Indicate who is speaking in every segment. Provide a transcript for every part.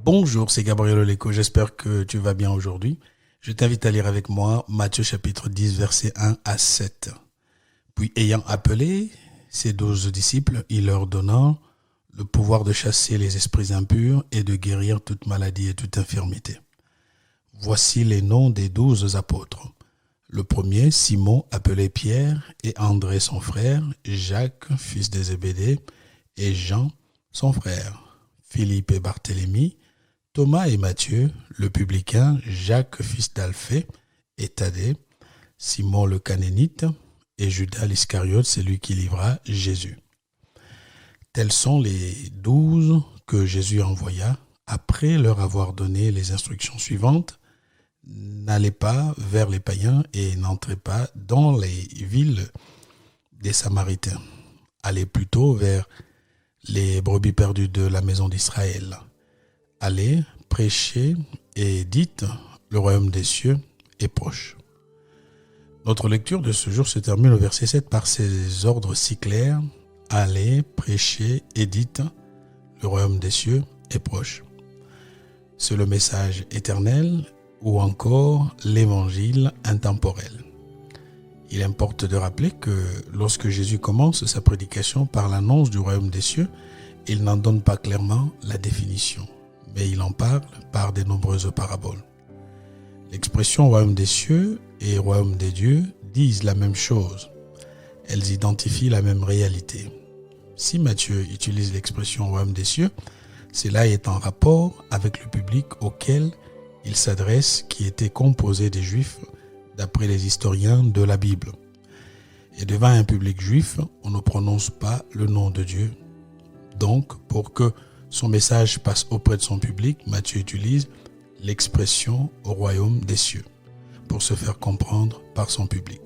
Speaker 1: Bonjour, c'est Gabriel Oleko, j'espère que tu vas bien aujourd'hui. Je t'invite à lire avec moi Matthieu chapitre 10, versets 1 à 7. Puis ayant appelé ses 12 disciples, il leur donna le pouvoir de chasser les esprits impurs et de guérir toute maladie et toute infirmité. Voici les noms des 12 apôtres. Le premier, Simon, appelé Pierre, et André son frère, Jacques, fils de Zébédée, et Jean, son frère, Philippe et Barthélemy, Thomas et Matthieu, le publicain, Jacques, fils d'Alphée, et Thaddée, Simon le Canénite, et Judas l'Iscariote, celui qui livra Jésus. Tels sont les 12 que Jésus envoya, après leur avoir donné les instructions suivantes. N'allez pas vers les païens et n'entrez pas dans les villes des Samaritains. Allez plutôt vers les brebis perdues de la maison d'Israël. Allez, prêchez et dites, le royaume des cieux est proche. Notre lecture de ce jour se termine au verset 7 par ces ordres si clairs. Allez, prêchez et dites, le royaume des cieux est proche. C'est le message éternel ou encore l'évangile intemporel. Il importe de rappeler que lorsque Jésus commence sa prédication par l'annonce du royaume des cieux, il n'en donne pas clairement la définition, mais il en parle par de nombreuses paraboles. L'expression royaume des cieux et royaume des dieux disent la même chose. Elles identifient la même réalité. Si Matthieu utilise l'expression royaume des cieux, cela est en rapport avec le public auquel il s'adresse, qui était composé des Juifs d'après les historiens de la Bible. Et devant un public juif, on ne prononce pas le nom de Dieu. Donc, pour que son message passe auprès de son public, Matthieu utilise l'expression au royaume des cieux pour se faire comprendre par son public.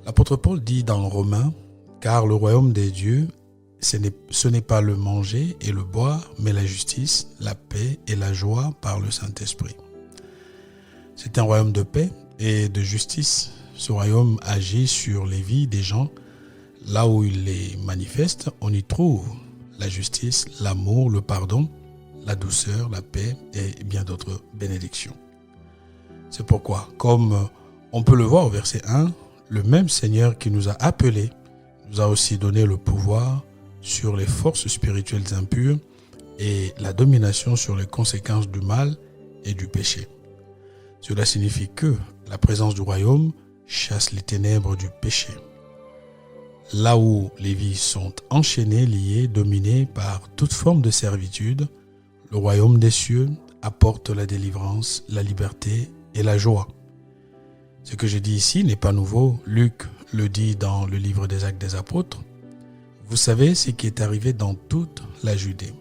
Speaker 1: L'apôtre Paul dit dans Romains, car le royaume des dieux, ce n'est pas le manger et le boire, mais la justice, la paix et la joie par le Saint-Esprit. C'est un royaume de paix et de justice. Ce royaume agit sur les vies des gens. Là où il les manifeste, on y trouve la justice, l'amour, le pardon, la douceur, la paix et bien d'autres bénédictions. C'est pourquoi, comme on peut le voir au verset 1, le même Seigneur qui nous a appelés nous a aussi donné le pouvoir sur les forces spirituelles impures et la domination sur les conséquences du mal et du péché. Cela signifie que la présence du royaume chasse les ténèbres du péché. Là où les vies sont enchaînées, liées, dominées par toute forme de servitude, le royaume des cieux apporte la délivrance, la liberté et la joie. Ce que je dis ici n'est pas nouveau. Luc le dit dans le livre des Actes des Apôtres. Vous savez ce qui est arrivé dans toute la Judée,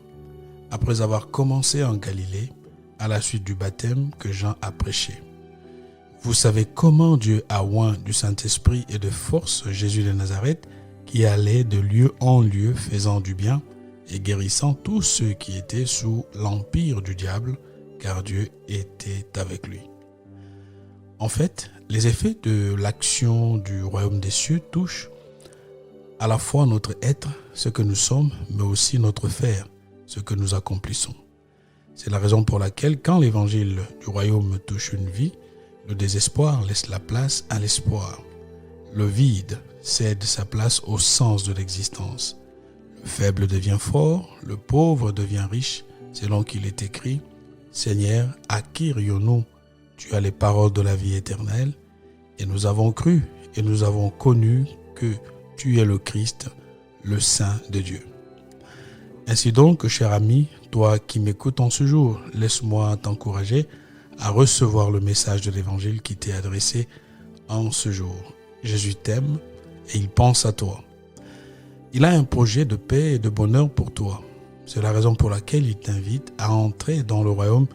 Speaker 1: après avoir commencé en Galilée, à la suite du baptême que Jean a prêché. Vous savez comment Dieu a oint du Saint-Esprit et de force Jésus de Nazareth, qui allait de lieu en lieu faisant du bien et guérissant tous ceux qui étaient sous l'empire du diable, car Dieu était avec lui. En fait, les effets de l'action du royaume des cieux touchent à la fois notre être, ce que nous sommes, mais aussi notre faire, ce que nous accomplissons. C'est la raison pour laquelle, quand l'évangile du royaume touche une vie, le désespoir laisse la place à l'espoir. Le vide cède sa place au sens de l'existence. Le faible devient fort, le pauvre devient riche, selon qu'il est écrit « Seigneur, à qui irions-nous ? Tu as les paroles de la vie éternelle, et nous avons cru et nous avons connu que tu es le Christ, le Saint de Dieu. » Ainsi donc, cher ami, toi qui m'écoutes en ce jour, laisse-moi t'encourager à recevoir le message de l'Évangile qui t'est adressé en ce jour. Jésus t'aime et il pense à toi. Il a un projet de paix et de bonheur pour toi. C'est la raison pour laquelle il t'invite à entrer dans le royaume.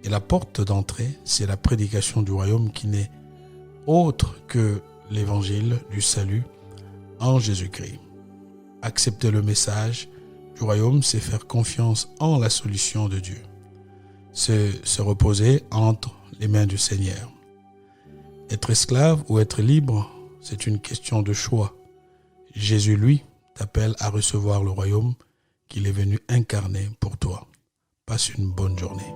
Speaker 1: Et la porte d'entrée, c'est la prédication du royaume qui n'est autre que l'évangile du salut en Jésus-Christ. Accepter le message du royaume, c'est faire confiance en la solution de Dieu. C'est se reposer entre les mains du Seigneur. Être esclave ou être libre, c'est une question de choix. Jésus, lui, t'appelle à recevoir le royaume qu'il est venu incarner pour toi. Passe une bonne journée.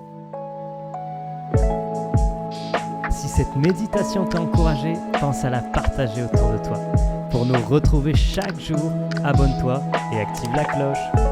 Speaker 2: Si cette méditation t'a encouragé, pense à la partager autour de toi. Pour nous retrouver chaque jour, abonne-toi et active la cloche.